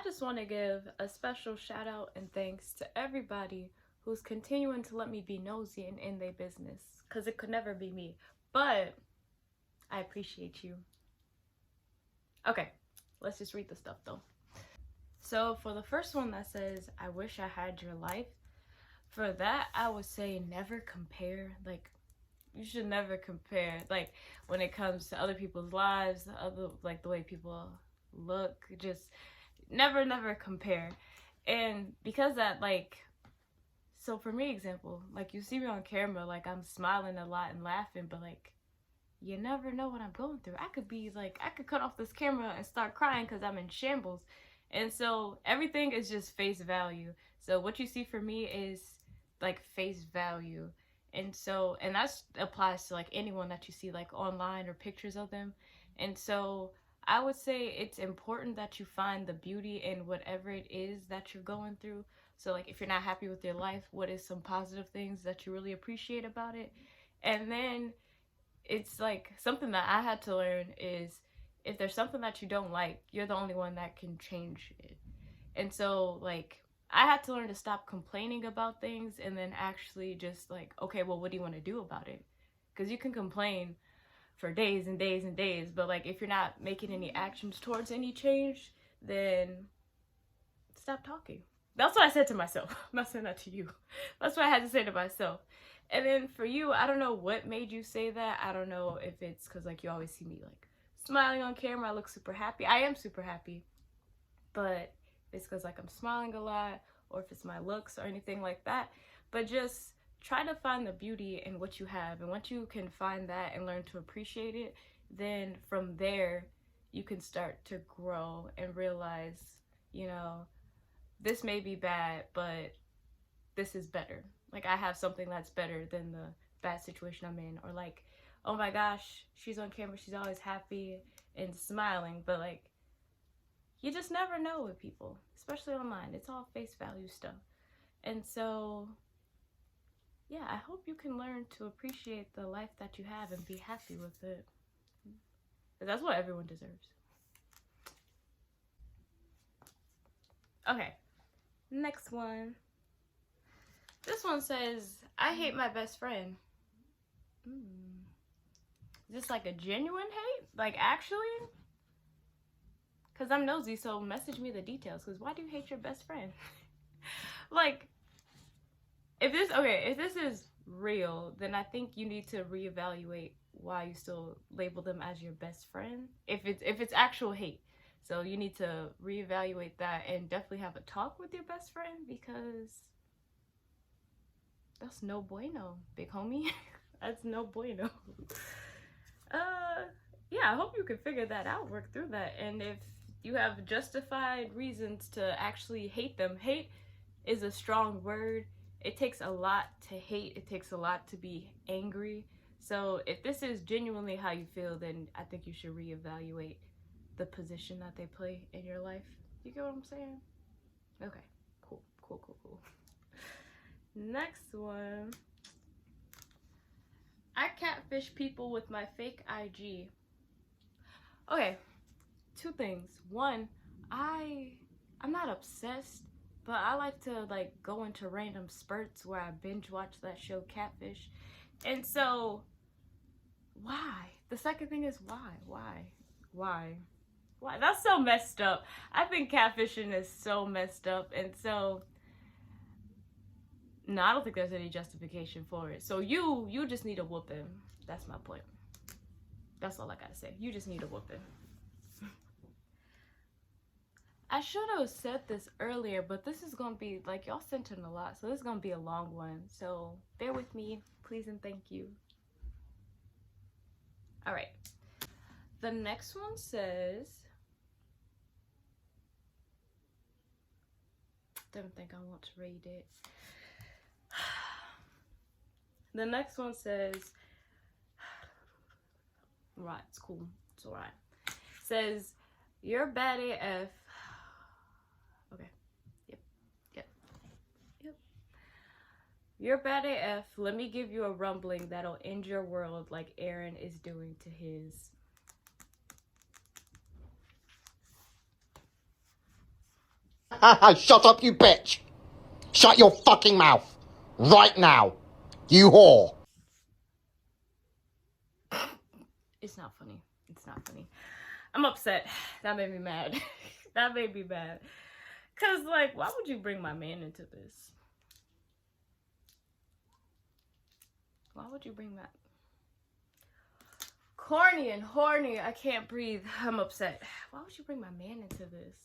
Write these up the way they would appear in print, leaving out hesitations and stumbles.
just want to give a special shout out and thanks to everybody who's continuing to let me be nosy and in their business, because it could never be me. But I appreciate you. Okay, let's just read the stuff though. So for the first one that says, I wish I had your life, for that I would say never compare. Like, you should never compare, like, when it comes to other people's lives, the way people look. Just never compare. And because that, like, so for me, example, like, you see me on camera, like, I'm smiling a lot and laughing, but like, you never know what I'm going through. I could cut off this camera and start crying because I'm in shambles. And so everything is just face value. So what you see for me is like face value. And so, and that applies to like anyone that you see like online or pictures of them. And so I would say it's important that you find the beauty in whatever it is that you're going through. So like, if you're not happy with your life, what is some positive things that you really appreciate about it? And then it's like something that I had to learn is, if there's something that you don't like, you're the only one that can change it. And so like, I had to learn to stop complaining about things and then actually just like, okay, well, what do you want to do about it? Because you can complain for days and days and days, but like, if you're not making any actions towards any change, then stop talking. That's what I said to myself. I'm not saying that to you. That's what I had to say to myself. And then for you, I don't know what made you say that. I don't know if it's because like you always see me like smiling on camera, I look super happy. I am super happy. But it's because like I'm smiling a lot, or if it's my looks or anything like that. But just try to find the beauty in what you have. And once you can find that and learn to appreciate it, then from there you can start to grow and realize, you know, this may be bad, but this is better. Like, I have something that's better than the bad situation I'm in. Or like, oh my gosh, she's on camera, she's always happy and smiling. But like, you just never know with people, especially online. It's all face value stuff. And so, yeah, I hope you can learn to appreciate the life that you have and be happy with it. Because that's what everyone deserves. Okay, next one. This one says, I hate my best friend. Is this like a genuine hate? Like, actually? Because I'm nosy, so message me the details. Because why do you hate your best friend? Like, if this is real, then I think you need to reevaluate why you still label them as your best friend. If it's actual hate. So you need to reevaluate that and definitely have a talk with your best friend, because that's no bueno, big homie. That's no bueno. Yeah, I hope you can figure that out, work through that. And if you have justified reasons to actually hate them, hate is a strong word. It takes a lot to hate. It takes a lot to be angry. So if this is genuinely how you feel, then I think you should reevaluate the position that they play in your life. You get what I'm saying? Okay, cool. Next one. I catfish people with my fake IG. Okay, two things. One, I'm not obsessed, but I like to like go into random spurts where I binge watch that show Catfish. And so, why? The second thing is why? That's so messed up. I think catfishing is so messed up. And so, no, I don't think there's any justification for it. So you just need a whooping. That's my point. That's all I gotta say. You just need a whooping. I should have said this earlier, but this is gonna be like, y'all sent in a lot, so this is gonna be a long one. So bear with me, please and thank you. All right. The next one says, don't think I want to read it. The next one says, right, it's cool, it's all right. Says, you're bad AF. Okay, yep. You're bad AF. Let me give you a rumbling that'll end your world like Aaron is doing to his. Shut up, you bitch. Shut your fucking mouth. Right now. You whore. It's not funny. It's not funny. I'm upset. That made me mad. That made me mad. Cause like, why would you bring my man into this? Why would you bring that? Corny and horny. I can't breathe. I'm upset. Why would you bring my man into this?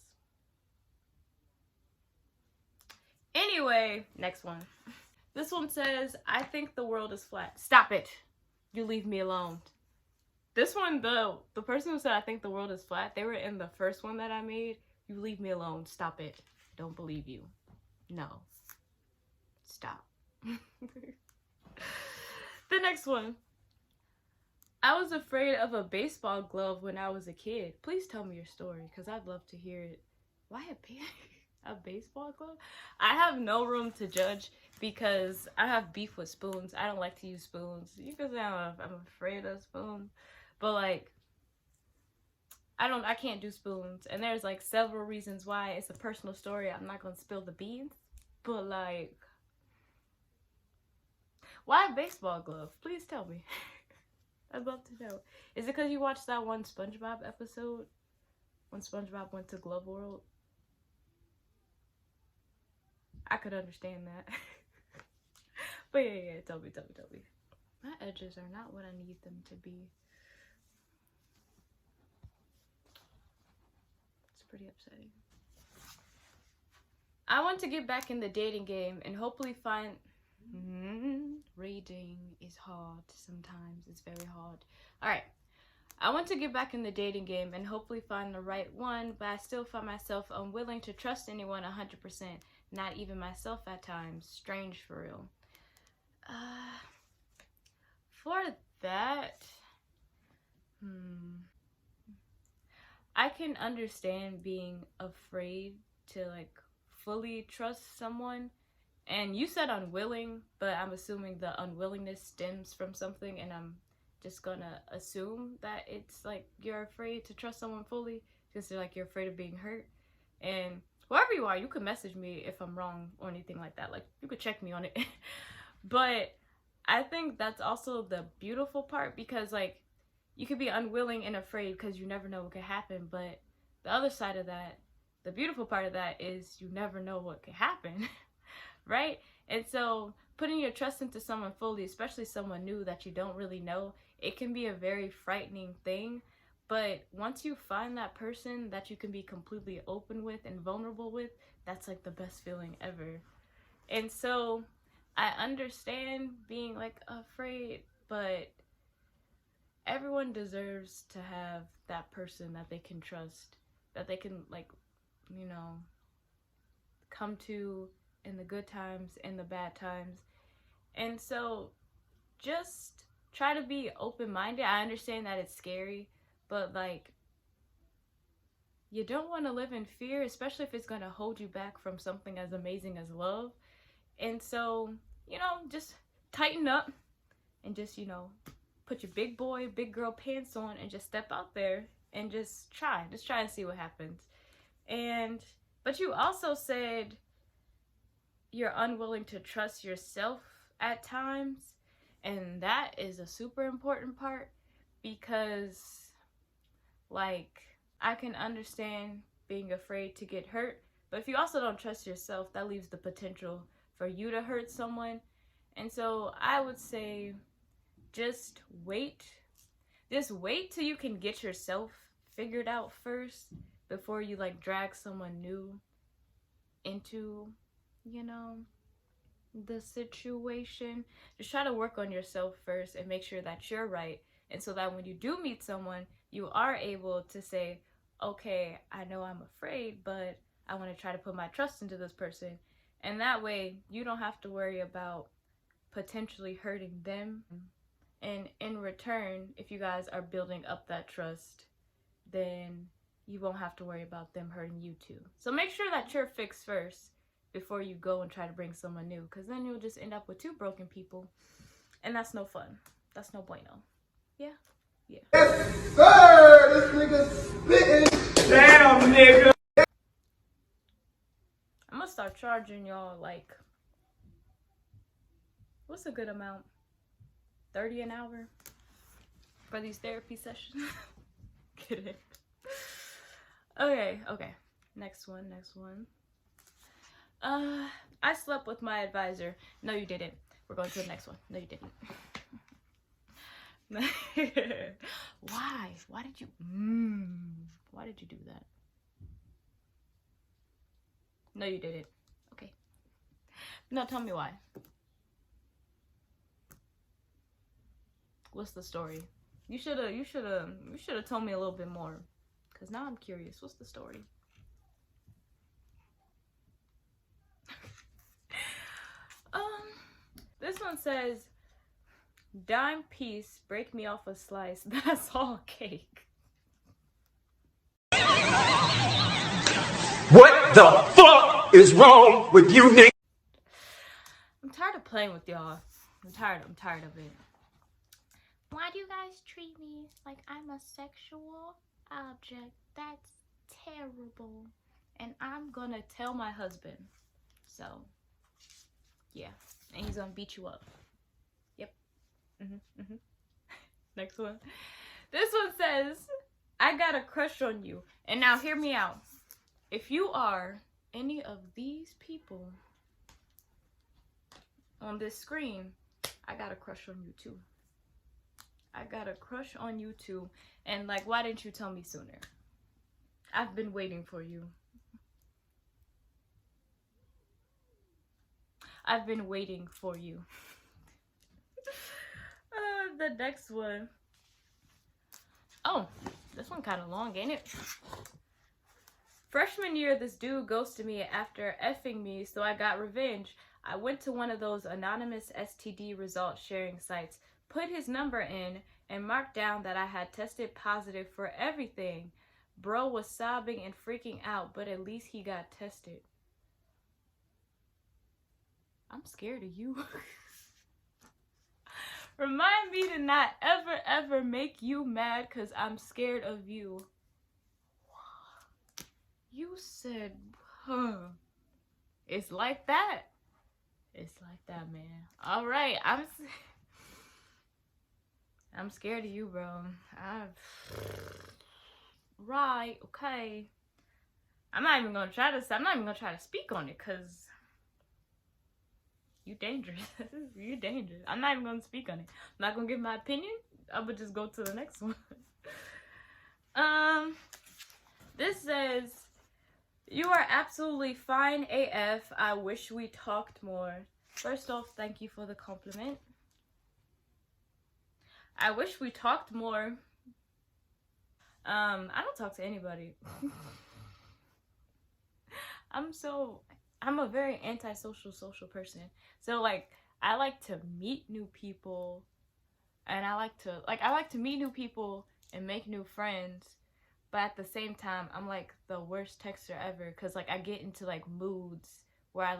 Anyway, next one. This one says, I think the world is flat. Stop it. You leave me alone. This one, the person who said I think the world is flat, they were in the first one that I made. You leave me alone. Stop it. Don't believe you. No. Stop. The next one. I was afraid of a baseball glove when I was a kid. Please tell me your story, because I'd love to hear it. Why a baseball glove? I have no room to judge because I have beef with spoons. I don't like to use spoons. You can say I'm afraid of spoons, but like, I can't do spoons. And there's like several reasons why. It's a personal story. I'm not going to spill the beans, but like, why a baseball glove? Please tell me. I'd love to know. Is it because you watched that one SpongeBob episode when SpongeBob went to Glove World? I could understand that. But yeah, tell me. My edges are not what I need them to be. It's pretty upsetting. I want to get back in the dating game and hopefully find... Reading is hard sometimes. It's very hard. Alright. I want to get back in the dating game and hopefully find the right one, but I still find myself unwilling to trust anyone 100%. Not even myself at times. Strange for real. For that, I can understand being afraid to like fully trust someone. And you said unwilling, but I'm assuming the unwillingness stems from something, and I'm just gonna assume that it's like you're afraid to trust someone fully because you're afraid of being hurt. And wherever you are, you can message me if I'm wrong or anything like that. Like, you could check me on it. But I think that's also the beautiful part, because like, you could be unwilling and afraid because you never know what could happen. But the other side of that, the beautiful part of that, is you never know what could happen. Right? And so putting your trust into someone fully, especially someone new that you don't really know, it can be a very frightening thing. But once you find that person that you can be completely open with and vulnerable with, that's like the best feeling ever. And so I understand being like afraid, but everyone deserves to have that person that they can trust, that they can like, you know, come to in the good times and the bad times. And so just try to be open-minded. I understand that it's scary, but like, you don't want to live in fear, especially if it's going to hold you back from something as amazing as love. And so, you know, just tighten up and just, you know, put your big boy, big girl pants on and just step out there and just try and see what happens. But you also said you're unwilling to trust yourself at times, and that is a super important part, because like, I can understand being afraid to get hurt, but if you also don't trust yourself, that leaves the potential for you to hurt someone. And so I would say just wait till you can get yourself figured out first before you like drag someone new into, you know, the situation. Just try to work on yourself first and make sure that you're right, and so that when you do meet someone, you are able to say, okay, I know I'm afraid, but I want to try to put my trust into this person. And that way you don't have to worry about potentially hurting them. And in return, if you guys are building up that trust, then you won't have to worry about them hurting you too. So make sure that you're fixed first before you go and try to bring someone new, because then you'll just end up with two broken people, and that's no fun. That's no bueno. Yeah. Yes, sir! This nigga's spitting. Damn, nigga! start charging y'all like, what's a good amount? $30 an hour for these therapy sessions. Kidding. Okay. Next one. I slept with my advisor. No, you didn't. We're going to the next one. No, you didn't. Why? Why did you do that? No, you didn't. Okay. No, tell me why. What's the story? You should have told me a little bit more, cause now I'm curious. What's the story? This one says, dime piece, break me off a slice. That's all cake. What the fuck is wrong with you, nigga? I'm tired of playing with y'all. I'm tired of it. Why do you guys treat me like I'm a sexual object? That's terrible. And I'm gonna tell my husband. So, yeah. And he's gonna beat you up. Yep. Next one. This one says, I got a crush on you. And now hear me out. If you are any of these people on this screen, I got a crush on you too. I got a crush on you too. And like, why didn't you tell me sooner? I've been waiting for you. I've been waiting for you. The next one. Oh, this one kind of long, ain't it? Freshman year, this dude ghosted me after effing me, so I got revenge. I went to one of those anonymous STD result sharing sites, put his number in, and marked down that I had tested positive for everything. Bro was sobbing and freaking out, but at least he got tested. I'm scared of you. Remind me to not ever make you mad, because I'm scared of you. You said, it's like that. It's like that, man. All right, I'm scared of you, bro. Right, okay. I'm not even gonna try to speak on it, because you dangerous. You dangerous. I'm not even gonna speak on it. I'm not gonna give my opinion. I would just go to the next one. This says, you are absolutely fine AF. I wish we talked more. First off, thank you for the compliment. I wish we talked more. I don't talk to anybody. I'm a very antisocial social person. So like, I like to meet new people, and I like to meet new people and make new friends. But at the same time, I'm like the worst texter ever, because like I get into like moods where I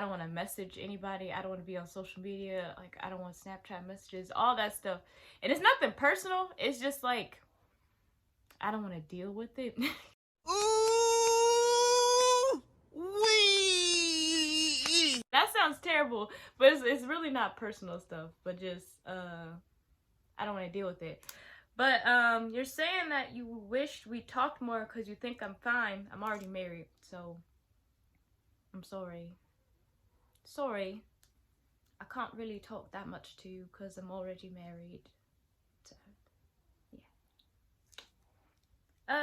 don't want to message anybody. I don't want to be on social media. Like, I don't want Snapchat messages, all that stuff. And it's nothing personal. It's just like, I don't want to deal with it. Ooh, wee. That sounds terrible, but it's really not personal stuff, but just, I don't want to deal with it. But you're saying that you wished we talked more because you think I'm fine. I'm already married, so I'm sorry. Sorry. I can't really talk that much to you because I'm already married. So, yeah.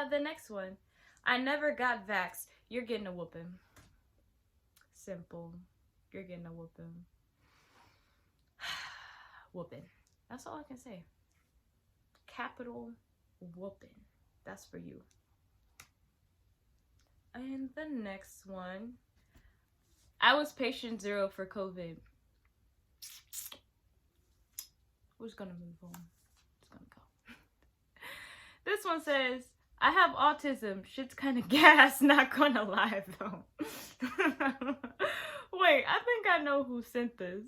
The next one. I never got vaxxed. You're getting a whooping. Simple. You're getting a whooping. Whooping. That's all I can say. Capital whooping. That's for you. And the next one. I was patient 0 for COVID. We're just gonna move on. Just gonna go. This one says, I have autism. Shit's kind of gas. Not gonna lie though. Wait, I think I know who sent this.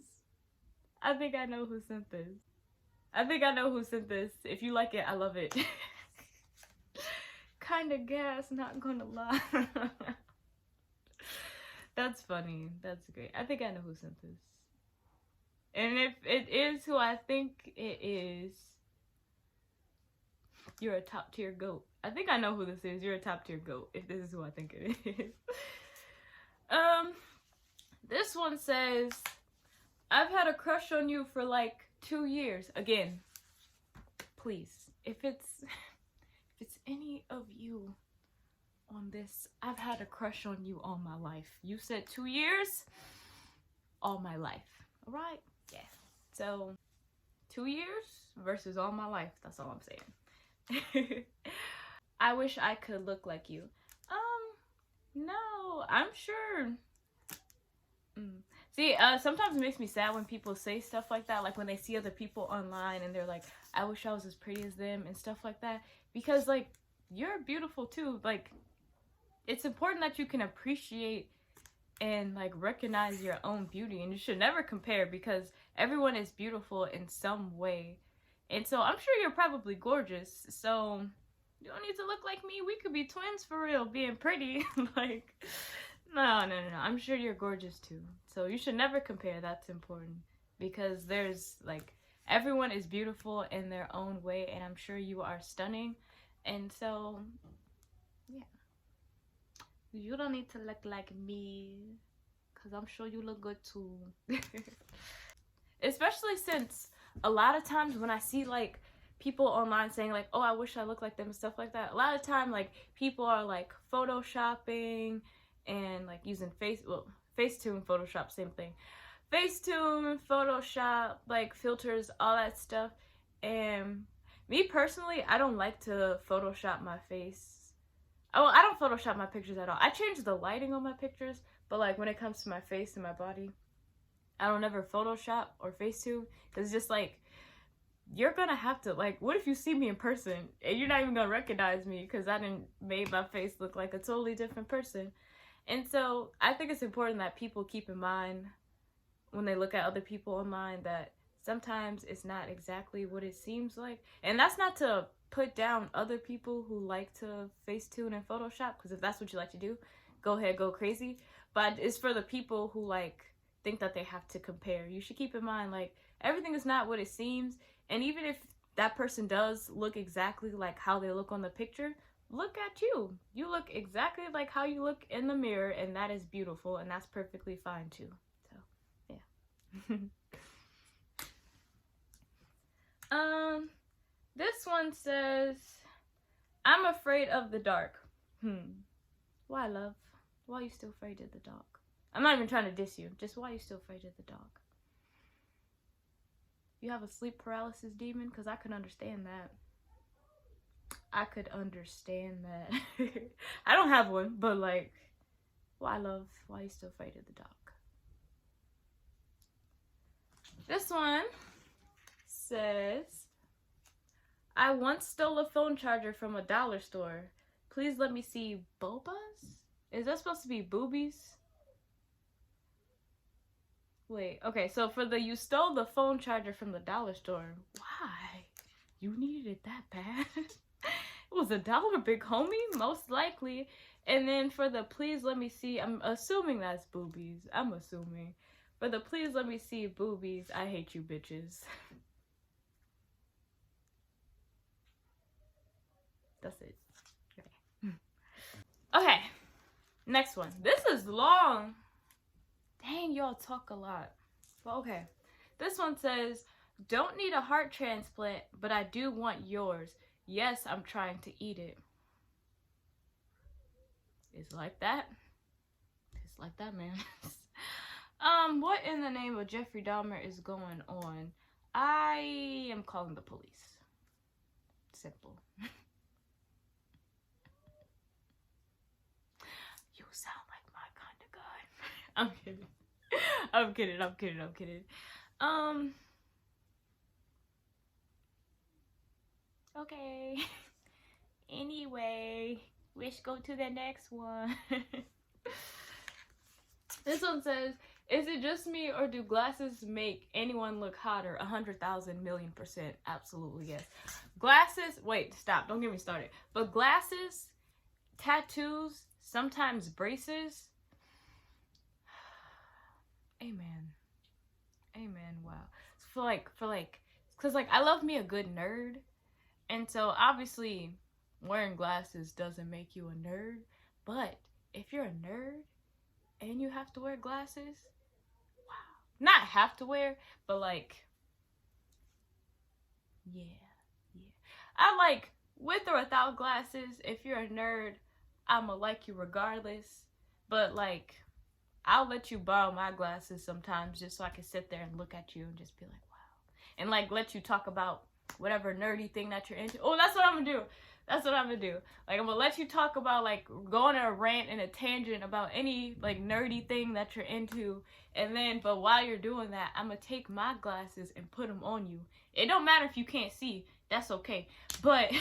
If you like it, I love it. Kind of gas, not gonna lie. That's funny. That's great. I think I know who sent this. And if it is who I think it is, you're a top tier goat. I think I know who this is. You're a top tier goat if this is who I think it is. This one says, I've had a crush on you for like 2 years. Again, please, if it's any of you on this, I've had a crush on you all my life. You said 2 years, all my life. All right? Yeah. So 2 years versus all my life. That's all I'm saying. I wish I could look like you. No, I'm sure. See, sometimes it makes me sad when people say stuff like that, like when they see other people online and they're like, I wish I was as pretty as them and stuff like that, because like, you're beautiful too. Like, it's important that you can appreciate and like recognize your own beauty, and you should never compare, because everyone is beautiful in some way. And so I'm sure you're probably gorgeous, so you don't need to look like me. We could be twins for real, being pretty. Like, no. I'm sure you're gorgeous too. So you should never compare. That's important, because there's like, everyone is beautiful in their own way, and I'm sure you are stunning. And so, yeah. You don't need to look like me, because I'm sure you look good too. Especially since a lot of times when I see like people online saying like, oh, I wish I looked like them and stuff like that, a lot of time like people are like photoshopping and like using Facetune, Photoshop, same thing. Facetune, Photoshop, like filters, all that stuff. And me personally, I don't like to Photoshop my face. Oh, I don't Photoshop my pictures at all. I change the lighting on my pictures, but like when it comes to my face and my body, I don't ever Photoshop or Facetune, because it's just like, you're gonna have to, like, what if you see me in person and you're not even gonna recognize me because I didn't made my face look like a totally different person. And so I think it's important that people keep in mind when they look at other people online that sometimes it's not exactly what it seems like. And that's not to put down other people who like to Facetune and Photoshop, because if that's what you like to do, go ahead, go crazy. But it's for the people who like think that they have to compare. You should keep in mind, like, everything is not what it seems. And even if that person does look exactly like how they look on the picture, look at you. You look exactly like how you look in the mirror, and that is beautiful, and that's perfectly fine too. So, yeah. This one says, I'm afraid of the dark. Why, love? Why are you still afraid of the dark? I'm not even trying to diss you. Just why are you still afraid of the dark? You have a sleep paralysis demon? Because I could understand that. I could understand that. I don't have one, but like, why, love? Why are you still afraid of the dark? This one says, I once stole a phone charger from a dollar store. Please let me see bobas? Is that supposed to be boobies? Wait, okay, so for the you stole the phone charger from the dollar store, why? You needed it that bad? It was $1, big homie, most likely. And then for the please let me see, I'm assuming that's boobies. I'm assuming. For the please let me see boobies, I hate you bitches. That's it. Okay. Okay, next one. This is long. Dang, y'all talk a lot. But okay. This one says, don't need a heart transplant, but I do want yours. Yes, I'm trying to eat it. It's like that. It's like that, man. What in the name of Jeffrey Dahmer is going on? I am calling the police. Simple. You sound like my kind of guy. I'm kidding. I'm kidding. Okay. Anyway, let's go to the next one. This one says, is it just me or do glasses make anyone look hotter? 100,000,000,000%. Absolutely, yes. Glasses, wait, stop. Don't get me started. But glasses, tattoos, sometimes braces, Amen. Amen. Wow. Cause like I love me a good nerd, and so obviously wearing glasses doesn't make you a nerd, but if you're a nerd and you have to wear glasses, wow. Not have to wear, but like, yeah, yeah. I like with or without glasses. If you're a nerd, I'ma like you regardless. But like, I'll let you borrow my glasses sometimes just so I can sit there and look at you and just be like, wow. And like let you talk about whatever nerdy thing that you're into. Oh, that's what I'm gonna do. That's what I'm gonna do. Like I'm gonna let you talk about like go on a rant and a tangent about any like nerdy thing that you're into. And then but while you're doing that, I'm gonna take my glasses and put them on you. It don't matter if you can't see. That's okay. But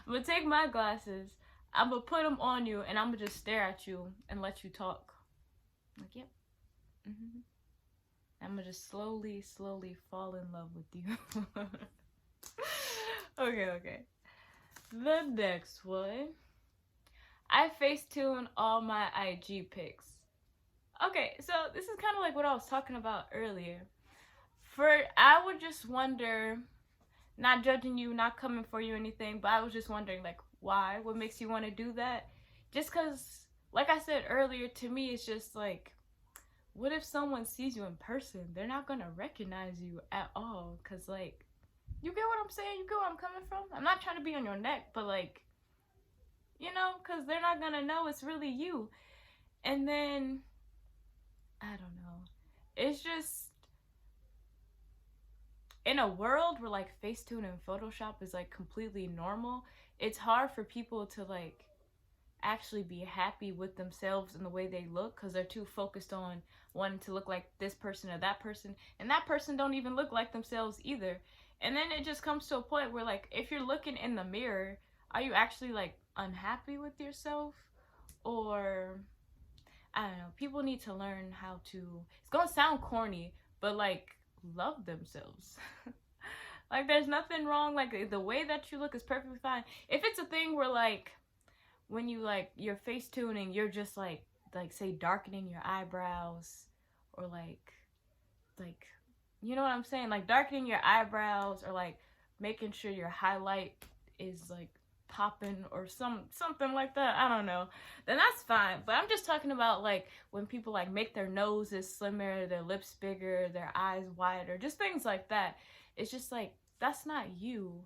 I'm gonna take my glasses, I'm gonna put them on you, and I'm gonna just stare at you and let you talk. Like, yep. Mm-hmm. I'm gonna just slowly fall in love with you. Okay. The next one. I Facetune all my IG pics. Okay, so this is kind of like what I was talking about earlier. I would just wonder, not judging you, not coming for you or anything, but I was just wondering, like, why? What makes you want to do that? Just because, like I said earlier, to me, it's just like, what if someone sees you in person? They're not going to recognize you at all. Because, like, you get what I'm saying? You get where I'm coming from? I'm not trying to be on your neck, but, like, you know, because they're not going to know it's really you. And then, I don't know. It's just, in a world where, like, Facetune and Photoshop is, like, completely normal, it's hard for people to, like, actually be happy with themselves and the way they look because they're too focused on wanting to look like this person or that person, and that person don't even look like themselves either. And then it just comes to a point where, like, if you're looking in the mirror, are you actually like unhappy with yourself? Or I don't know, people need to learn how to, it's gonna sound corny, but like love themselves. Like there's nothing wrong, like the way that you look is perfectly fine. If it's a thing where like when you like you're face tuning, you're just like say darkening your eyebrows, or like you know what I'm saying, like darkening your eyebrows, or like making sure your highlight is like popping or something like that, I don't know, then that's fine. But I'm just talking about like when people like make their noses slimmer, their lips bigger, their eyes wider, just things like that. It's just like that's not you.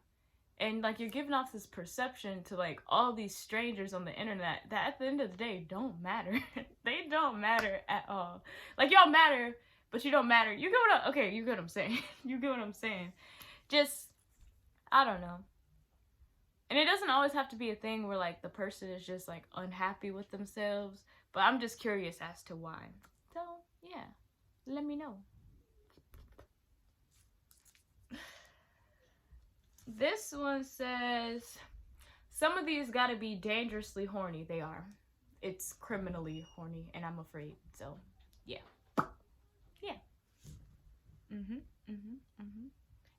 And like you're giving off this perception to like all these strangers on the internet that at the end of the day don't matter. They don't matter at all. Like y'all matter, but you don't matter. You get you get what I'm saying. You get what I'm saying. Just, I don't know. And it doesn't always have to be a thing where like the person is just like unhappy with themselves, but I'm just curious as to why. So yeah, let me know. This one says, some of these gotta be dangerously horny. They are. It's criminally horny, and I'm afraid. So, yeah. Yeah.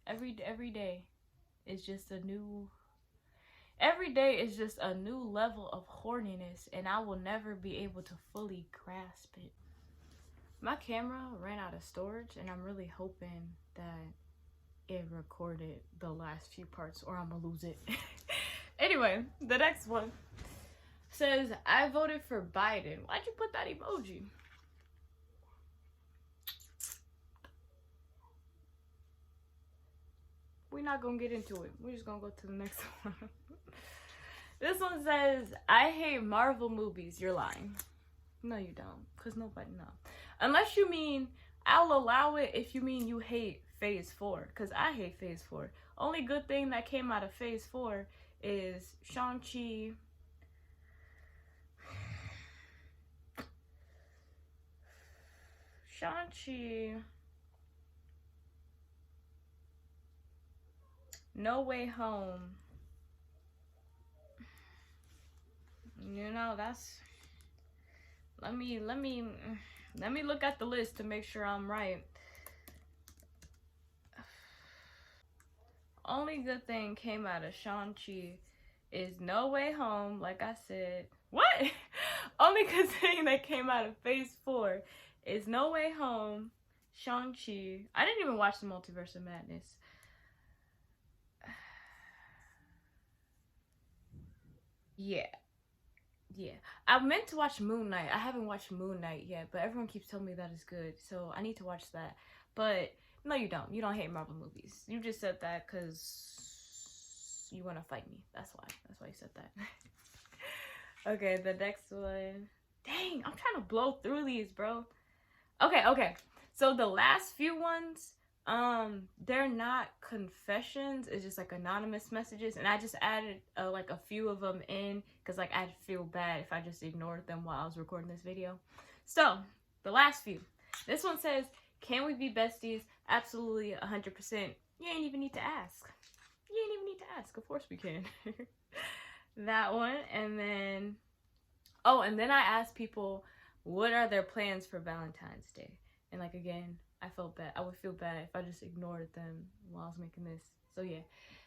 Every day is just a new. Every day is just a new level of horniness, and I will never be able to fully grasp it. My camera ran out of storage, and I'm really hoping that it recorded the last few parts or I'm gonna lose it. Anyway, the next one says, I voted for Biden. Why'd you put that emoji? We're not gonna get into it. We're just gonna go to the next one. This one says, I hate Marvel movies. You're lying. No, you don't. Because nobody knows. Unless you mean, I'll allow it if you mean you hate Phase 4, because I hate Phase 4. Only good thing that came out of Phase 4 is Shang-Chi, No Way Home. You know, that's, let me look at the list to make sure I'm right. Only good thing came out of Shang-Chi is No Way Home, like I said. What? Only good thing that came out of Phase 4 is No Way Home, Shang-Chi. I didn't even watch the Multiverse of Madness. Yeah. I meant to watch Moon Knight. I haven't watched Moon Knight yet, but everyone keeps telling me that is good, so I need to watch that. But no, you don't. You don't hate Marvel movies. You just said that because you want to fight me. That's why you said that. Okay, the next one. Dang, I'm trying to blow through these, bro. Okay. So the last few ones, they're not confessions. It's just like anonymous messages, and I just added like a few of them in because like I'd feel bad if I just ignored them while I was recording this video. So the last few. This one says, "Can we be besties? Absolutely, 100%. You ain't even need to ask. You ain't even need to ask. Of course we can." That one, and then I asked people what are their plans for Valentine's Day, and like again, I felt bad. I would feel bad if I just ignored them while I was making this. So yeah,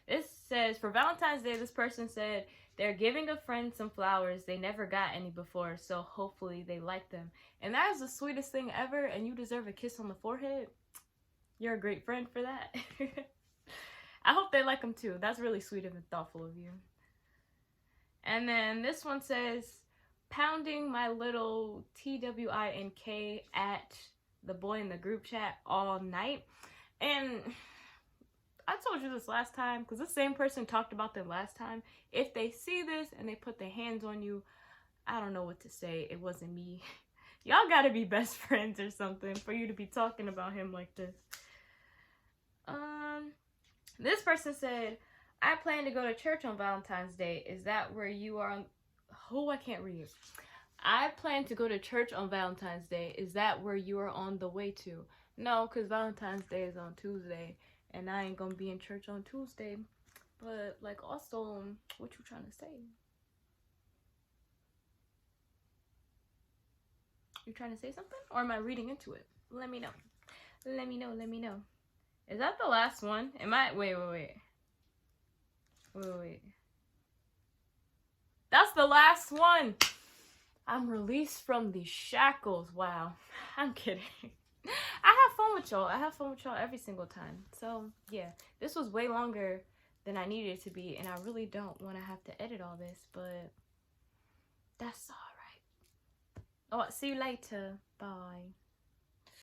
this says for Valentine's Day, this person said they're giving a friend some flowers. They never got any before, so hopefully they like them. And that is the sweetest thing ever, and you deserve a kiss on the forehead. You're a great friend for that. I hope they like them too. That's really sweet and thoughtful of you. And then this one says, pounding my little TWINK at the boy in the group chat all night. And I told you this last time because the same person talked about them last time. If they see this and they put their hands on you, I don't know what to say. It wasn't me. Y'all gotta be best friends or something for you to be talking about him like this. This person said, I plan to go to church on Valentine's Day. Is that where you are on... Oh, I can't read. I plan to go to church on Valentine's Day. Is that where you are on the way to? No, because Valentine's Day is on Tuesday, and I ain't gonna be in church on Tuesday. But, like, also, what you trying to say? You trying to say something? Or am I reading into it? Let me know. Let me know. Is that the last one? Am I... Wait. That's the last one. I'm released from the shackles. Wow. I'm kidding. I have fun with y'all. I have fun with y'all every single time. So, yeah. This was way longer than I needed it to be, and I really don't want to have to edit all this, but that's alright. Oh, see you later. Bye.